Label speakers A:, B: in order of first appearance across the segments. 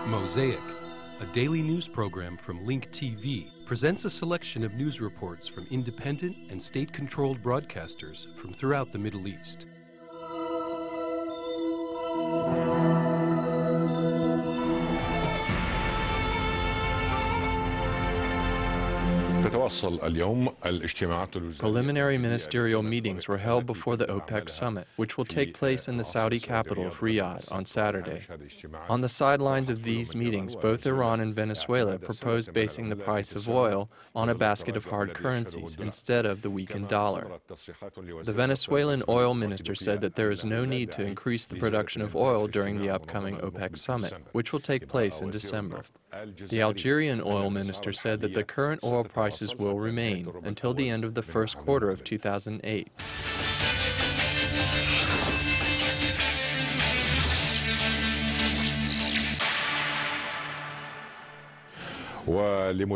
A: Mosaic, a daily news program from Link TV, presents a selection of news reports from independent and state-controlled broadcasters from throughout the Middle East.
B: Preliminary ministerial meetings were held before the OPEC summit, which will take place in the Saudi capital of Riyadh on Saturday. On the sidelines of these meetings, both Iran and Venezuela proposed basing the price of oil on a basket of hard currencies instead of the weakened dollar. The Venezuelan oil minister said that there is no need to increase the production of oil during the upcoming OPEC summit, which will take place in December. The Algerian oil minister said that the current oil prices will remain until the end of the first quarter of 2008. Al-Arabiya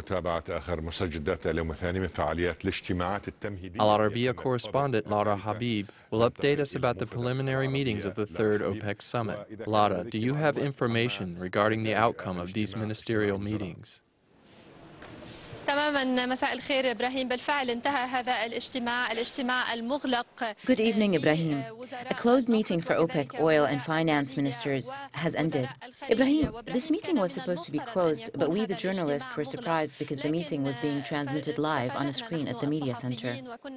B: correspondent Lara Habib will update us about the preliminary meetings of the third OPEC summit. Lara, do you have information regarding the outcome of these ministerial meetings?
C: تماما مساء الخير إبراهيم بالفعل انتهى هذا الاجتماع المغلق.
D: Good evening, Ibrahim. A closed meeting for OPEC oil and finance ministers has ended. Ibrahim, this meeting was supposed to be closed, but we, the journalists, were surprised because the meeting was being transmitted live on a screen at the media center.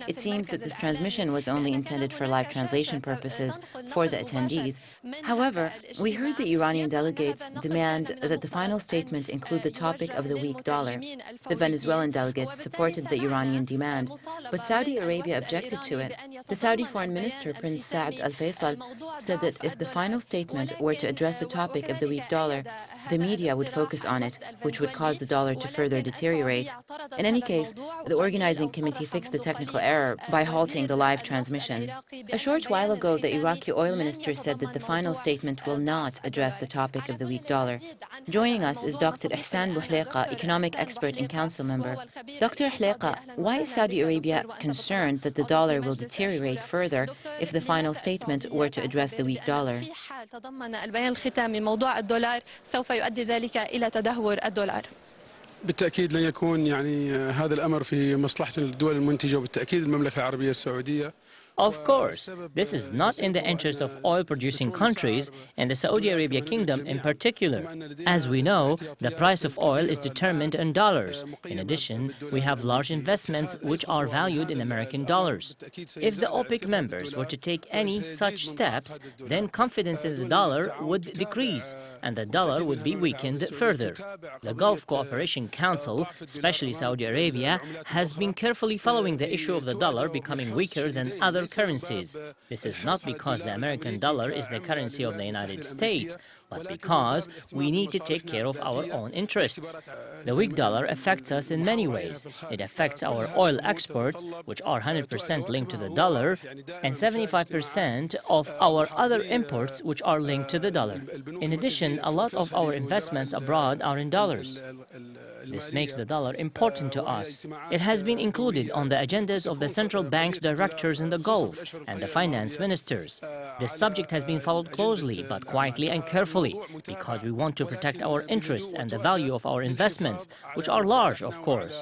D: It seems that this transmission was only intended for live translation purposes for the attendees. However, we heard the Iranian delegates demand that the final statement include the topic of the weak dollar. The Venezuelan delegates supported the Iranian demand, but Saudi Arabia objected to it. The Saudi Foreign Minister, Prince Saad al-Faisal, said that if the final statement were to address the topic of the weak dollar, the media would focus on it, which would cause the dollar to further deteriorate. In any case, the organizing committee fixed the technical error by halting the live transmission. A short while ago, the Iraqi oil minister said that the final statement will not address the topic of the weak dollar. Joining us is Dr. Ihsan Bouhlaiqa, economic expert and council member. Dr. Bouhlaiqa, why is Saudi Arabia concerned that the dollar will deteriorate further if the final statement were to address the weak dollar?
E: بالتأكيد لن يكون هذا الأمر في مصلحة الدول المنتجة وبالتأكيد المملكة العربية السعودية.
F: Of course, this is not in the interest of oil-producing countries and the Saudi Arabia Kingdom in particular. As we know, the price of oil is determined in dollars. In addition, we have large investments which are valued in American dollars. If the OPEC members were to take any such steps, then confidence in the dollar would decrease and the dollar would be weakened further. The Gulf Cooperation Council, especially Saudi Arabia, has been carefully following the issue of the dollar becoming weaker than other currencies. This is not because the American dollar is the currency of the United States, but because we need to take care of our own interests. The weak dollar affects us in many ways. It affects our oil exports, which are 100% linked to the dollar, and 75% of our other imports, which are linked to the dollar. In addition, a lot of our investments abroad are in dollars. This makes the dollar important to us. It has been included on the agendas of the central bank's directors in the Gulf and the finance ministers. This subject has been followed closely, but quietly and carefully, because we want to protect our interests and the value of our investments, which are large, of course.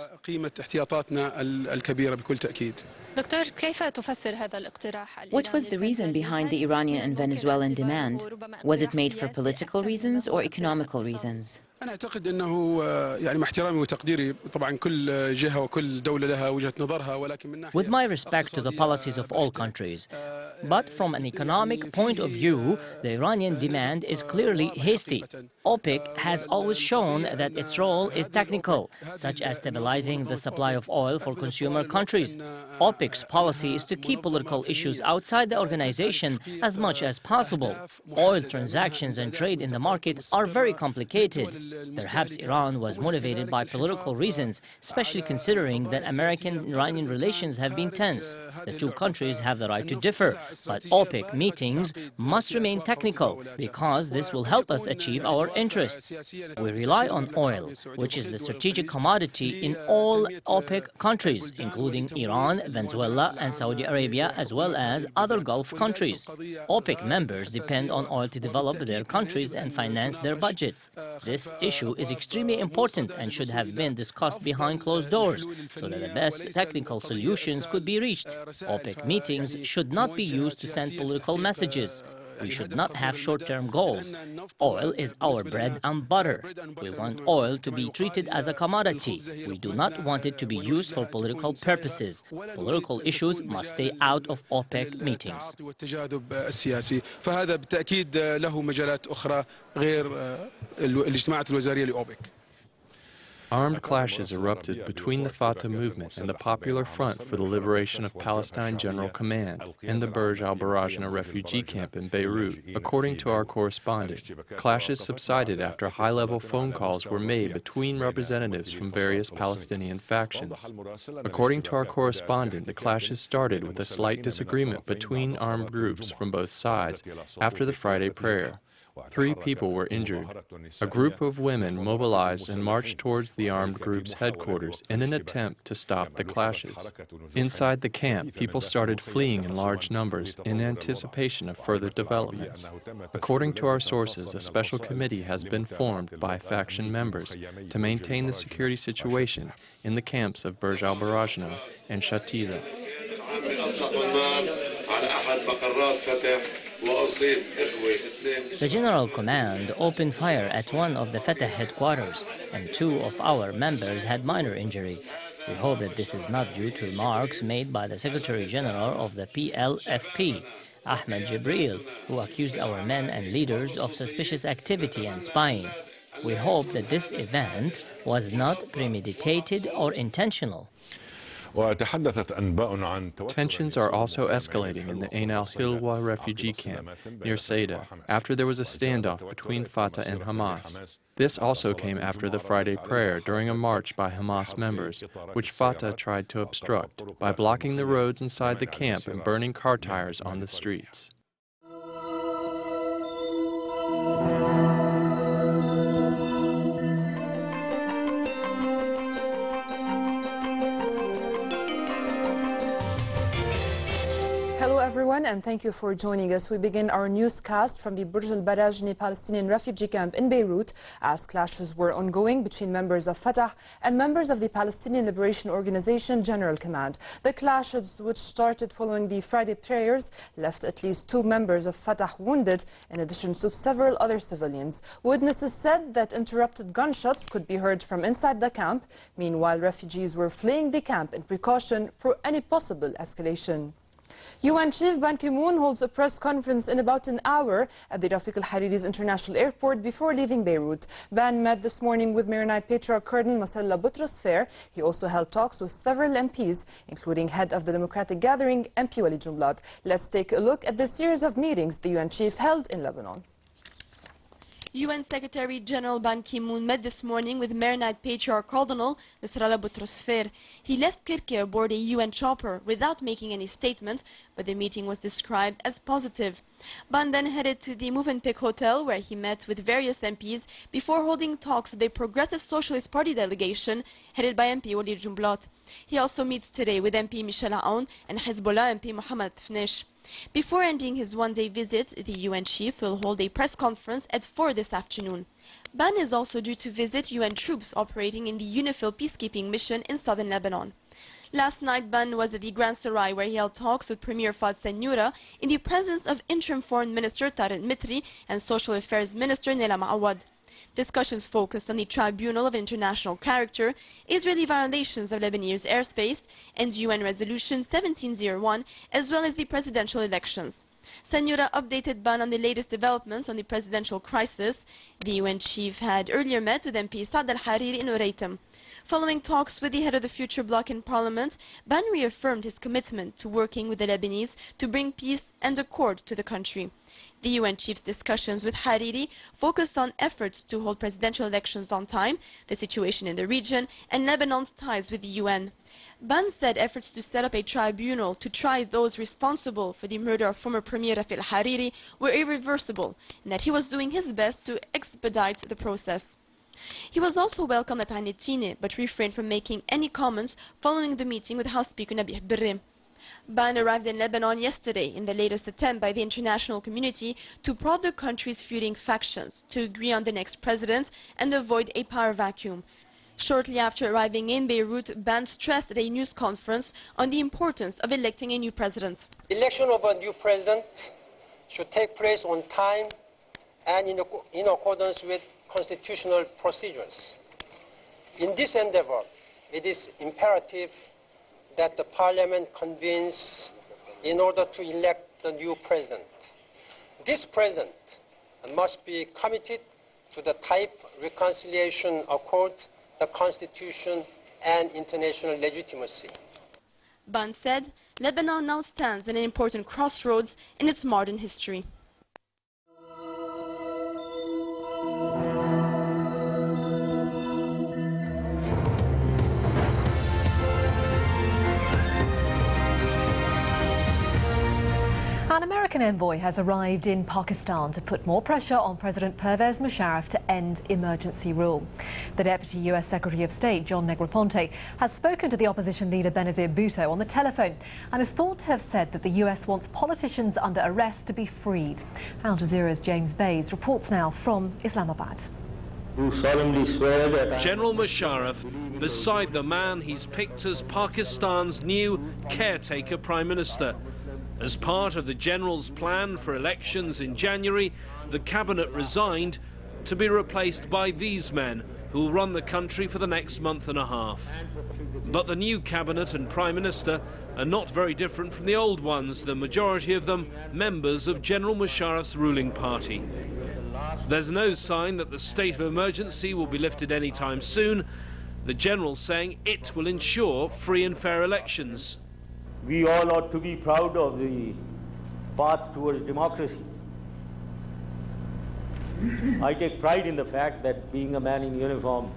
D: What was the reason behind the Iranian and Venezuelan demand? Was it made for political reasons or economical reasons?
E: أنا أعتقد أنه مع احترامي وتقديري طبعا كل جهة وكل دولة لها وجهة نظرها ولكن من ناحية
F: With my respect to the policies of all countries, but from an economic point of view, the Iranian demand is clearly hasty. OPEC has always shown that its role is technical, such as stabilizing the supply of oil for consumer countries. OPEC's policy is to keep political issues outside the organization as much as possible. Oil transactions and trade in the market are very complicated. Perhaps Iran was motivated by political reasons, especially considering that American-Iranian relations have been tense. The two countries have the right to differ, but OPEC meetings must remain technical because this will help us achieve our interests. We rely on oil, which is the strategic commodity in all OPEC countries, including Iran, Venezuela, and Saudi Arabia, as well as other Gulf countries. OPEC members depend on oil to develop their countries and finance their budgets. This issue is extremely important and should have been discussed behind closed doors so that the best technical solutions could be reached. OPEC meetings should not be used to send political messages. We should not have short-term goals. Oil is our bread and butter. We want oil to be treated as a commodity. We do not want it to be used for political purposes. Political issues must stay out of OPEC meetings.
E: فهذا بالتأكيد له مجالات أخرى غير الاجتماعات الوزارية لأوبك.
B: Armed clashes erupted between the Fatah movement and the Popular Front for the Liberation of Palestine General Command and the Burj al-Barajna refugee camp in Beirut, according to our correspondent. Clashes subsided after high-level phone calls were made between representatives from various Palestinian factions. According to our correspondent, the clashes started with a slight disagreement between armed groups from both sides after the Friday prayer. 3 people were injured. A group of women mobilized and marched towards the armed group's headquarters in an attempt to stop the clashes. Inside the camp, people started fleeing in large numbers in anticipation of further developments. According to our sources, a special committee has been formed by faction members to maintain the security situation in the camps of Burj al-Barajna and Shatila.
F: The General Command opened fire at one of the Fatah headquarters, and 2 of our members had minor injuries. We hope that this is not due to remarks made by the Secretary General of the PLFP, Ahmed Jibril, who accused our men and leaders of suspicious activity and spying. We hope that this event was not premeditated or intentional.
B: Tensions are also escalating in the Ain al-Hilwa refugee camp near Saida after there was a standoff between Fatah and Hamas. This also came after the Friday prayer during a march by Hamas members, which Fatah tried to obstruct by blocking the roads inside the camp and burning car tires on the streets.
G: Hello everyone, and thank you for joining us. We begin our newscast from the Burj al-Barajni Palestinian refugee camp in Beirut as clashes were ongoing between members of Fatah and members of the Palestinian Liberation Organization General Command. The clashes, which started following the Friday prayers, left at least 2 members of Fatah wounded, in addition to several other civilians. Witnesses said that interrupted gunshots could be heard from inside the camp. Meanwhile, refugees were fleeing the camp in precaution for any possible escalation. UN Chief Ban Ki-moon holds a press conference in about an hour at the Rafiq al-Hariri's International Airport before leaving Beirut. Ban met this morning with Maronite Patriarch Cardinal Nasrallah Boutros Fair. He also held talks with several MPs, including head of the Democratic Gathering, MP Walid Jumblat. Let's take a look at the series of meetings the UN chief held in Lebanon.
H: UN Secretary General Ban Ki-moon met this morning with Maronite Patriarch Cardinal Nasrallah Boutros Fair. He left Kirkuk aboard a UN chopper without making any statement, but the meeting was described as positive. Ban then headed to the Movenpick Hotel, where he met with various MPs before holding talks with the Progressive Socialist Party delegation headed by MP Walid Jumblat. He also meets today with MP Michel Aoun and Hezbollah MP Mohammed Tfnesh. Before ending his one-day visit, the UN chief will hold a press conference at 4 this afternoon. Ban is also due to visit UN troops operating in the UNIFIL peacekeeping mission in southern Lebanon. Last night, Ban was at the Grand Sarai, where he held talks with Premier Fad Senura in the presence of Interim Foreign Minister Tarek Mitri and Social Affairs Minister Nela Maawad. Discussions focused on the Tribunal of International Character, Israeli violations of Lebanese airspace, and UN Resolution 1701, as well as the presidential elections. Senura updated Ban on the latest developments on the presidential crisis. The UN chief had earlier met with MP Saad al-Hariri in Uraitem. Following talks with the head of the future bloc in parliament, Ban reaffirmed his commitment to working with the Lebanese to bring peace and accord to the country. The UN chief's discussions with Hariri focused on efforts to hold presidential elections on time, the situation in the region, and Lebanon's ties with the UN. Ban said efforts to set up a tribunal to try those responsible for the murder of former Premier Rafi al-Hariri were irreversible, and that he was doing his best to expedite the process. He was also welcomed at Ainetine, but refrained from making any comments following the meeting with House Speaker Nabih Berri. Ban arrived in Lebanon yesterday in the latest attempt by the international community to prod the country's feuding factions to agree on the next president and avoid a power vacuum. Shortly after arriving in Beirut, Ban stressed at a news conference on the importance of electing a new president.
I: The election of a new president should take place on time and in accordance with constitutional procedures. In this endeavor, it is imperative that the parliament convenes in order to elect the new president. This president must be committed to the type reconciliation accord, the constitution, and international legitimacy.
H: Ban said Lebanon now stands at an important crossroads in its modern history.
J: An American envoy has arrived in Pakistan to put more pressure on President Pervez Musharraf to end emergency rule. The Deputy U.S. Secretary of State, John Negroponte, has spoken to the opposition leader Benazir Bhutto on the telephone and is thought to have said that the U.S. wants politicians under arrest to be freed. Al Jazeera's James Bays reports now from Islamabad.
K: General Musharraf beside the man he's picked as Pakistan's new caretaker Prime Minister. As part of the general's plan for elections in January, the cabinet resigned to be replaced by these men who will run the country for the next month and a half. But the new cabinet and prime minister are not very different from the old ones, the majority of them members of General Musharraf's ruling party. There's no sign that the state of emergency will be lifted anytime soon, the general saying it will ensure free and fair elections.
L: We all ought to be proud of the path towards democracy. I take pride in the fact that, being a man in uniform,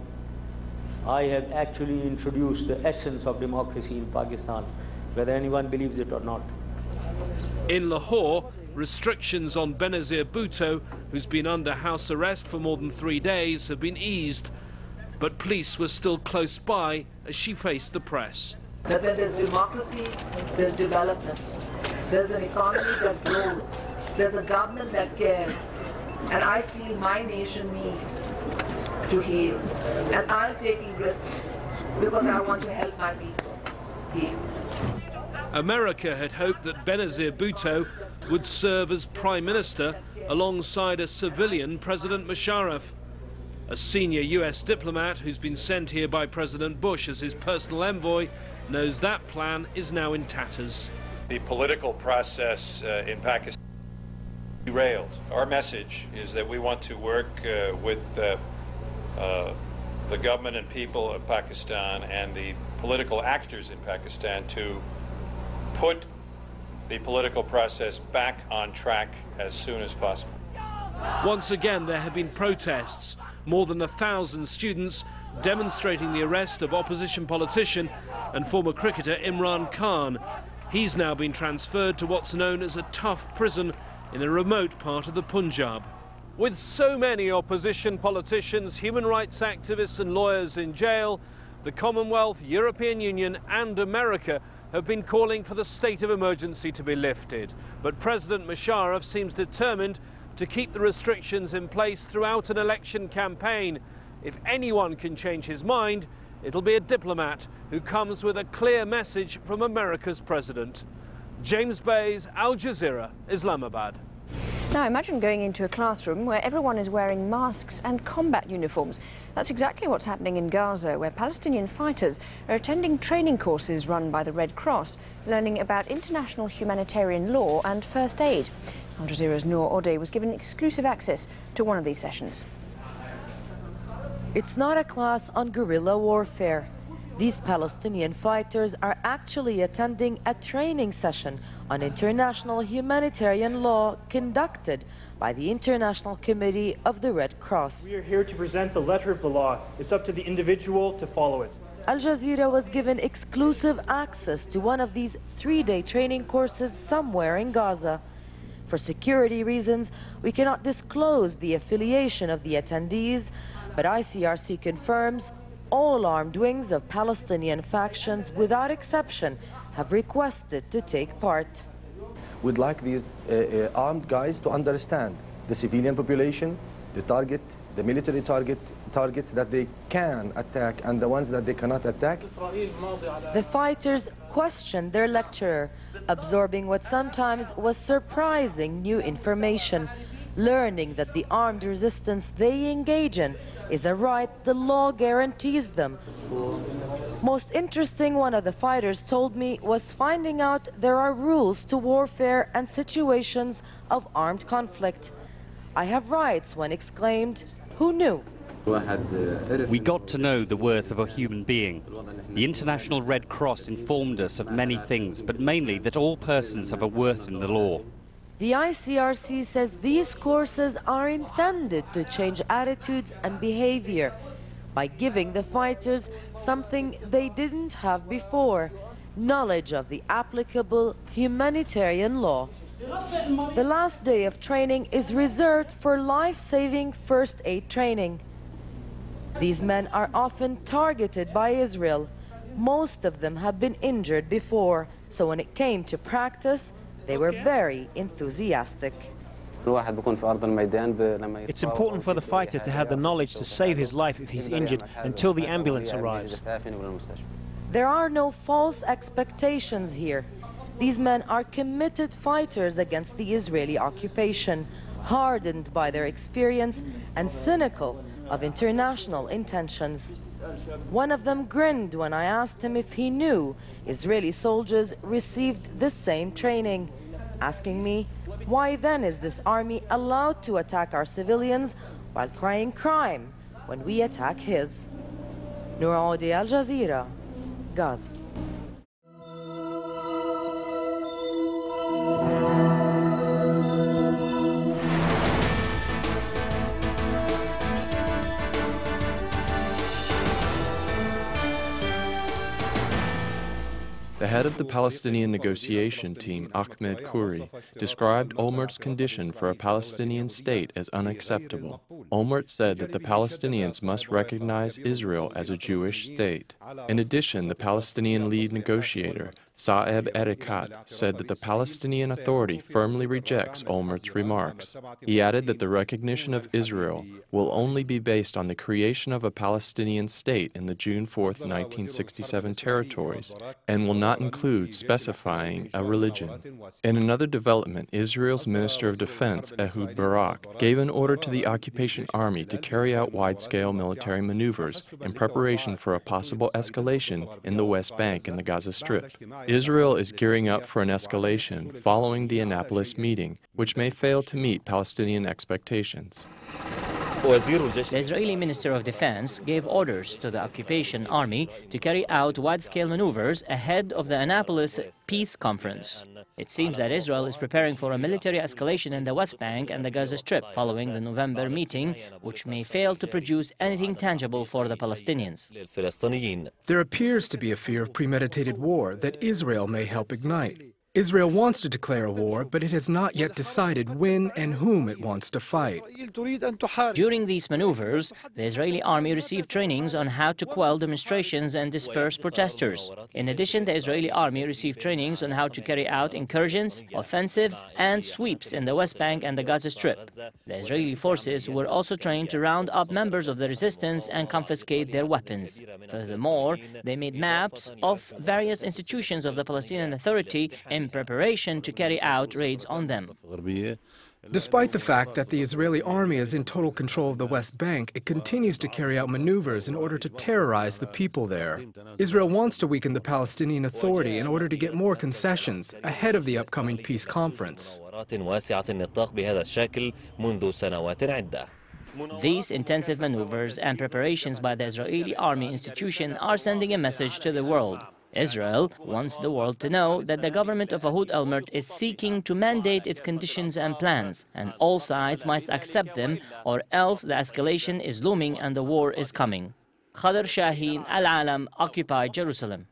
L: I have actually introduced the essence of democracy in Pakistan, whether anyone believes it or not.
K: In Lahore, restrictions on Benazir Bhutto, who's been under house arrest for more than 3 days, have been eased, but police were still close by as she faced the press.
M: That when there's democracy, there's development. There's an economy that grows. There's a government that cares. And I feel my nation needs to heal. And I'm taking risks because I want to help my people heal.
K: America had hoped that Benazir Bhutto would serve as Prime Minister alongside a civilian President Musharraf. A senior US diplomat who's been sent here by President Bush as his personal envoy knows that plan is now in tatters.
N: The political process in Pakistan is derailed. Our message is that we want to work with the government and people of Pakistan and the political actors in Pakistan to put the political process back on track as soon as possible.
K: Once again, there have been protests. More than 1,000 students demonstrating the arrest of opposition politician and former cricketer Imran Khan. He's now been transferred to what's known as a tough prison in a remote part of the Punjab. With so many opposition politicians, human rights activists and lawyers in jail, the Commonwealth, European Union and America have been calling for the state of emergency to be lifted. But President Musharraf seems determined to keep the restrictions in place throughout an election campaign. If anyone can change his mind, it'll be a diplomat who comes with a clear message from America's president. James Bays, Al Jazeera, Islamabad.
O: Now imagine going into a classroom where everyone is wearing masks and combat uniforms. That's exactly what's happening in Gaza, where Palestinian fighters are attending training courses run by the Red Cross, learning about international humanitarian law and first aid. Al Jazeera's Noor Odeh was given exclusive access to one of these sessions.
P: It's not a class on guerrilla warfare. These Palestinian fighters are actually attending a training session on international humanitarian law conducted by the International Committee of the Red Cross.
Q: We are here to present the letter of the law. It's up to the individual to follow it.
P: Al Jazeera was given exclusive access to one of these 3-day training courses somewhere in Gaza. For security reasons, we cannot disclose the affiliation of the attendees, but ICRC confirms all armed wings of Palestinian factions, without exception, have requested to take part.
R: We'd like these armed guys to understand the civilian population, the target, the military targets that they can attack and the ones that they cannot attack.
P: The fighters questioned their lecturer, absorbing what sometimes was surprising new information, learning that the armed resistance they engage in is a right the law guarantees them. Most interesting, one of the fighters told me, was finding out there are rules to warfare and situations of armed conflict. I have rights, one exclaimed. Who knew?
S: We got to know the worth of a human being. The International Red Cross informed us of many things, but mainly that all persons have a worth in the law.
P: The ICRC says these courses are intended to change attitudes and behavior by giving the fighters something they didn't have before, knowledge of the applicable humanitarian law. The last day of training is reserved for life-saving first aid training. These men are often targeted by Israel. Most of them have been injured before, so when it came to practice, they were very enthusiastic.
T: It's important for the fighter to have the knowledge to save his life if he's injured until the ambulance arrives.
P: There are no false expectations here. These men are committed fighters against the Israeli occupation, hardened by their experience and cynical of international intentions. One of them grinned when I asked him if he knew Israeli soldiers received the same training, asking me, why then is this army allowed to attack our civilians while crying crime when we attack his? Negroponte, Al Jazeera, Gaza.
B: The head of the Palestinian negotiation team, Ahmed Khoury, described Olmert's condition for a Palestinian state as unacceptable. Olmert said that the Palestinians must recognize Israel as a Jewish state. In addition, the Palestinian lead negotiator, Saeb Erekat, said that the Palestinian Authority firmly rejects Olmert's remarks. He added that the recognition of Israel will only be based on the creation of a Palestinian state in the June 4, 1967 territories, and will not include specifying a religion. In another development, Israel's Minister of Defense, Ehud Barak, gave an order to the occupation army to carry out wide-scale military maneuvers in preparation for a possible escalation in the West Bank and the Gaza Strip. Israel is gearing up for an escalation following the Annapolis meeting, which may fail to meet Palestinian expectations.
F: The Israeli Minister of Defense gave orders to the occupation army to carry out wide-scale maneuvers ahead of the Annapolis peace conference. It seems that Israel is preparing for a military escalation in the West Bank and the Gaza Strip following the November meeting, which may fail to produce anything tangible for the Palestinians.
U: There appears to be a fear of premeditated war that Israel may help ignite. Israel wants to declare a war, but it has not yet decided when and whom it wants to fight.
F: During these maneuvers, the Israeli army received trainings on how to quell demonstrations and disperse protesters. In addition, the Israeli army received trainings on how to carry out incursions, offensives, and sweeps in the West Bank and the Gaza Strip. The Israeli forces were also trained to round up members of the resistance and confiscate their weapons. Furthermore, they made maps of various institutions of the Palestinian Authority in preparation to carry out raids on them.
U: Despite the fact that the Israeli army is in total control of the West Bank, it continues to carry out maneuvers in order to terrorize the people there. Israel wants to weaken the Palestinian Authority in order to get more concessions ahead of the upcoming peace conference.
F: These intensive maneuvers and preparations by the Israeli Army institution are sending a message to the world. Israel wants the world to know that the government of Ahud al-Mert is seeking to mandate its conditions and plans, and all sides must accept them, or else the escalation is looming and the war is coming. Khadr Shaheen, Al-Alam, Occupy Jerusalem.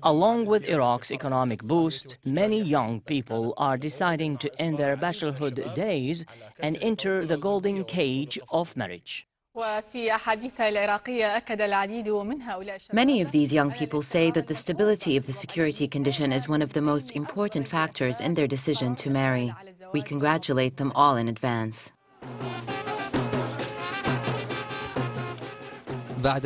F: Along with Iraq's economic boost, many young people are deciding to end their bachelorhood days and enter the golden cage of marriage.
D: Many of these young people say that the stability of the security condition is one of the most important factors in their decision to marry. We congratulate them all in advance.
B: Now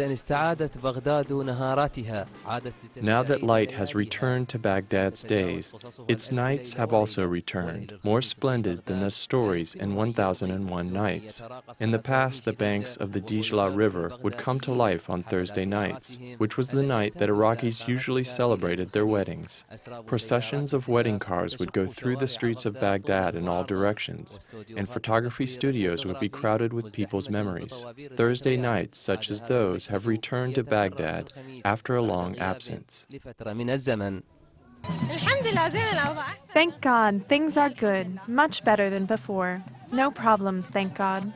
B: that light has returned to Baghdad's days, its nights have also returned, more splendid than the stories in 1001 Nights. In the past, the banks of the Dijla River would come to life on Thursday nights, which was the night that Iraqis usually celebrated their weddings. Processions of wedding cars would go through the streets of Baghdad in all directions, and photography studios would be crowded with people's memories. Thursday nights, such as those, have returned to Baghdad after a long absence.
A: Thank God, things are good, much better than before. No problems, thank God.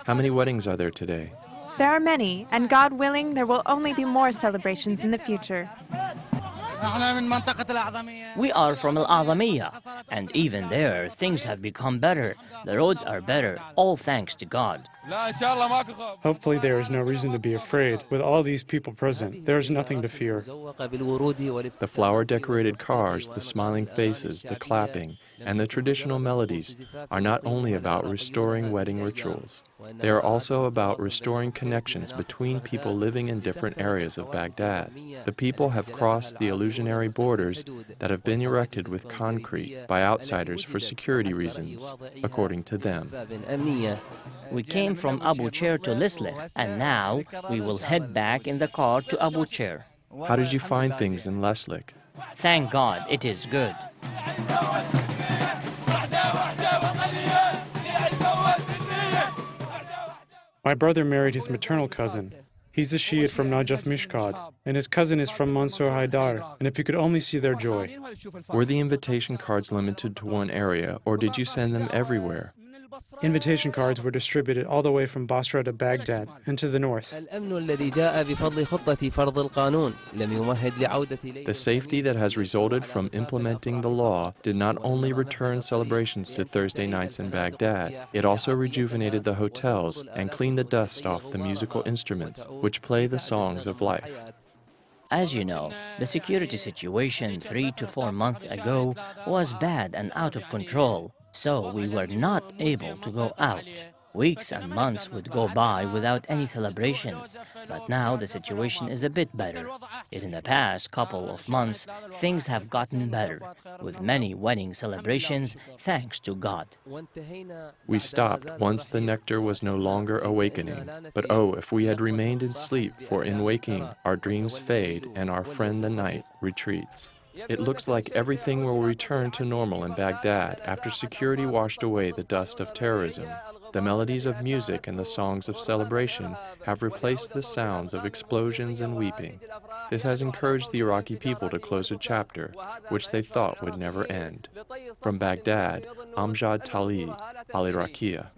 B: How many weddings are there today?
A: There are many, and God willing, there will only be more celebrations in the future.
F: We are from Al-Azamiya, and even there, things have become better. The roads are better, all thanks to God.
V: Hopefully there is no reason to be afraid. With all these people present, there is nothing to fear.
B: The flower-decorated cars, the smiling faces, the clapping, and the traditional melodies are not only about restoring wedding rituals. They are also about restoring connections between people living in different areas of Baghdad. The people have crossed the illusionary borders that have been erected with concrete by outsiders for security reasons, according to them.
F: We came from Abu Chair to Lislik, and now we will head back in the car to Abu Chair.
B: How did you find things in Lislik?
F: Thank God, it is good.
V: My brother married his maternal cousin. He's a Shiite from Najaf Mishkad, and his cousin is from Mansour Haidar, and if you could only see their joy.
B: Were the invitation cards limited to one area, or did you send them everywhere?
V: Invitation cards were distributed all the way from Basra to Baghdad and to the north.
B: The safety that has resulted from implementing the law did not only return celebrations to Thursday nights in Baghdad, it also rejuvenated the hotels and cleaned the dust off the musical instruments which play the songs of life.
F: As you know, the security situation 3 to 4 months ago was bad and out of control. So we were not able to go out. Weeks and months would go by without any celebrations, but now the situation is a bit better. In the past couple of months, things have gotten better, with many wedding celebrations, thanks to God.
B: We stopped once the nectar was no longer awakening, but oh, if we had remained in sleep, for in waking, our dreams fade and our friend the night retreats. It looks like everything will return to normal in Baghdad after security washed away the dust of terrorism. The melodies of music and the songs of celebration have replaced the sounds of explosions and weeping. This has encouraged the Iraqi people to close a chapter which they thought would never end. From Baghdad, Amjad Tali, Al-Iraqiya.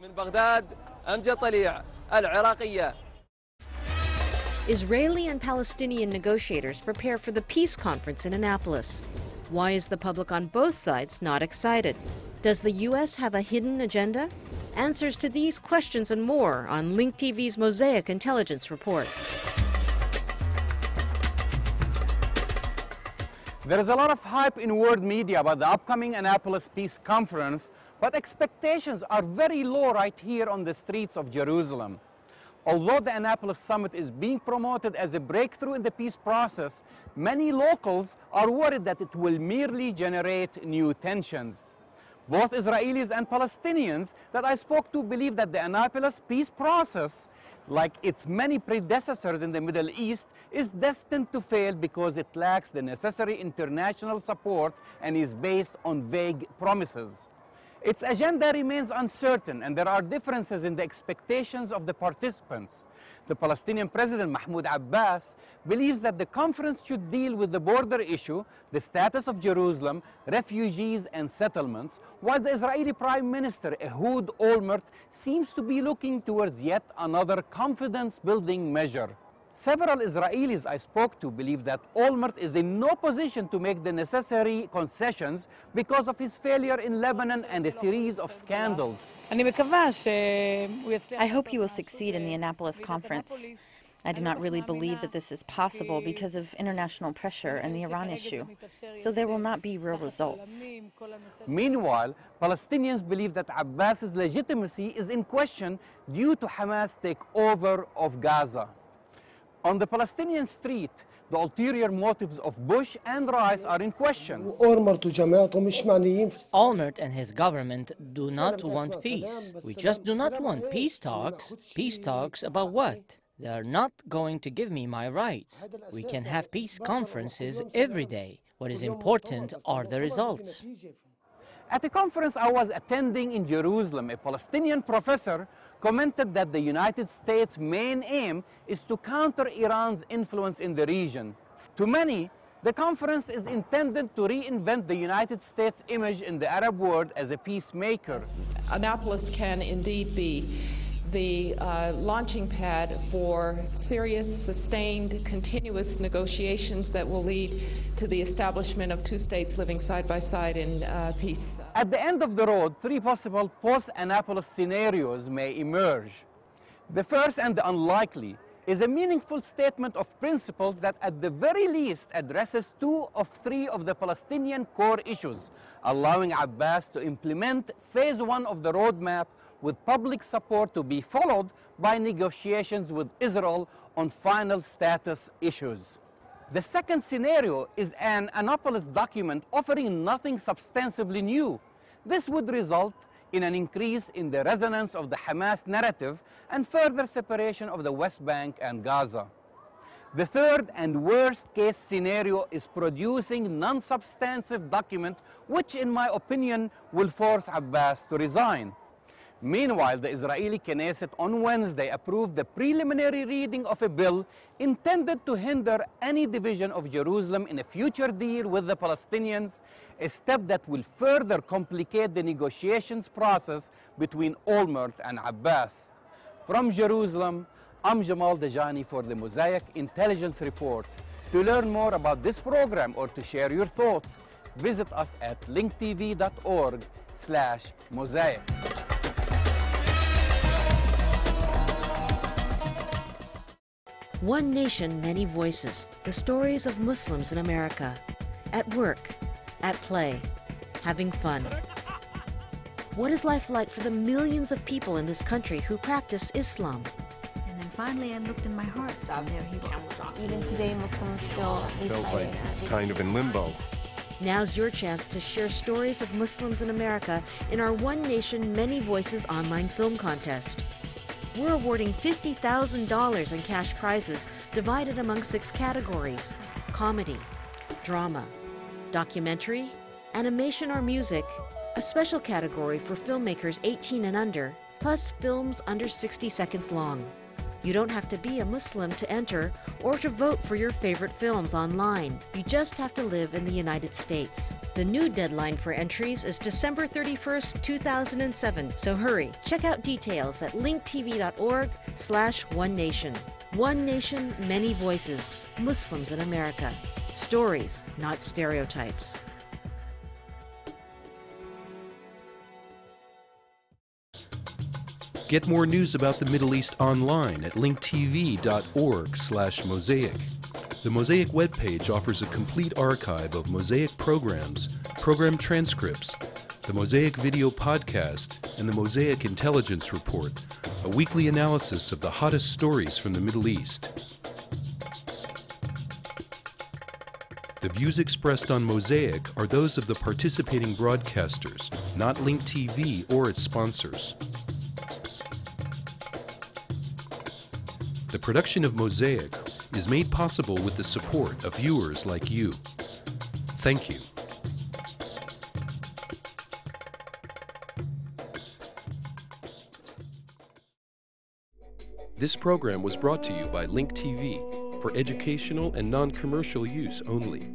W: Israeli and Palestinian negotiators prepare for the peace conference in Annapolis. Why is the public on both sides not excited? Does the U.S. have a hidden agenda? Answers to these questions and more on Link TV's Mosaic Intelligence Report.
X: There is a lot of hype in world media about the upcoming Annapolis Peace Conference, but expectations are very low right here on the streets of Jerusalem. Although the Annapolis Summit is being promoted as a breakthrough in the peace process, many locals are worried that it will merely generate new tensions. Both Israelis and Palestinians that I spoke to believe that the Annapolis peace process like its many predecessors in the Middle East, is destined to fail because it lacks the necessary international support and is based on vague promises. Its agenda remains uncertain, and there are differences in the expectations of the participants. The Palestinian President Mahmoud Abbas believes that the conference should deal with the border issue, the status of Jerusalem, refugees and settlements, while the Israeli Prime Minister Ehud Olmert seems to be looking towards yet another confidence-building measure. Several Israelis I spoke to believe that Olmert is in no position to make the necessary concessions because of his failure in Lebanon and a series of scandals.
C: I hope he will succeed in the Annapolis conference. I do not really believe that this is possible because of international pressure and the Iran issue, so there will not be real results.
X: Meanwhile, Palestinians believe that Abbas's legitimacy is in question due to Hamas' takeover of Gaza. On the Palestinian street, the ulterior motives of Bush and Rice are in question.
F: Olmert and his government do not want peace. We just do not want peace talks. Peace talks about what? They are not going to give me my rights. We can have peace conferences every day. What is important are the results.
X: At a conference I was attending in Jerusalem, a Palestinian professor commented that the United States' main aim is to counter Iran's influence in the region. To many, the conference is intended to reinvent the United States' image in the Arab world as a peacemaker.
M: Annapolis can indeed be the launching pad for serious, sustained, continuous negotiations that will lead to the establishment of two states living side by side in peace.
X: At the end of the road, three possible post-Annapolis scenarios may emerge. The first, and the unlikely, is a meaningful statement of principles that at the very least addresses two of three of the Palestinian core issues, allowing Abbas to implement phase one of the roadmap with public support to be followed by negotiations with Israel on final status issues. The second scenario is an Annapolis document offering nothing substantively new. This would result in an increase in the resonance of the Hamas narrative and further separation of the West Bank and Gaza. The third and worst case scenario is producing non-substantive document which, in my opinion, will force Abbas to resign. Meanwhile, the Israeli Knesset on Wednesday approved the preliminary reading of a bill intended to hinder any division of Jerusalem in a future deal with the Palestinians, a step that will further complicate the negotiations process between Olmert and Abbas. From Jerusalem, I'm Jamal Dajani for the Mosaic Intelligence Report. To learn more about this program or to share your thoughts, visit us at linktv.org/mosaic.
W: One nation, many voices. The stories of Muslims in America. At work, at play, having fun. What is life like for the millions of people in this country who practice Islam?
E: And then finally I looked in my heart, and there he was.
G: Even today, Muslims still reciting
I: kind of in limbo.
W: Now's your chance to share stories of Muslims in America in our One Nation, Many Voices online film contest. We're awarding $50,000 in cash prizes divided among 6 categories: comedy, drama, documentary, animation or music, a special category for filmmakers 18 and under, plus films under 60 seconds long. You don't have to be a Muslim to enter or to vote for your favorite films online. You just have to live in the United States. The new deadline for entries is December 31st, 2007, so hurry. Check out details at linktv.org/onenation. One Nation, Many Voices. Muslims in America. Stories, not stereotypes.
I: Get more news about the Middle East online at linktv.org/mosaic. The Mosaic webpage offers a complete archive of Mosaic programs, program transcripts, the Mosaic video podcast, and the Mosaic Intelligence Report, a weekly analysis of the hottest stories from the Middle East. The views expressed on Mosaic are those of the participating broadcasters, not Link TV or its sponsors. The production of Mosaic is made possible with the support of viewers like you. Thank you. This program was brought to you by Link TV for educational and non-commercial use only.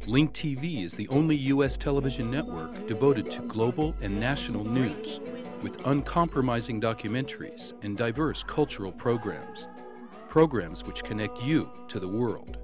I: Link TV is the only U.S. television network devoted to global and national news, with uncompromising documentaries and diverse cultural programs. Programs which connect you to the world.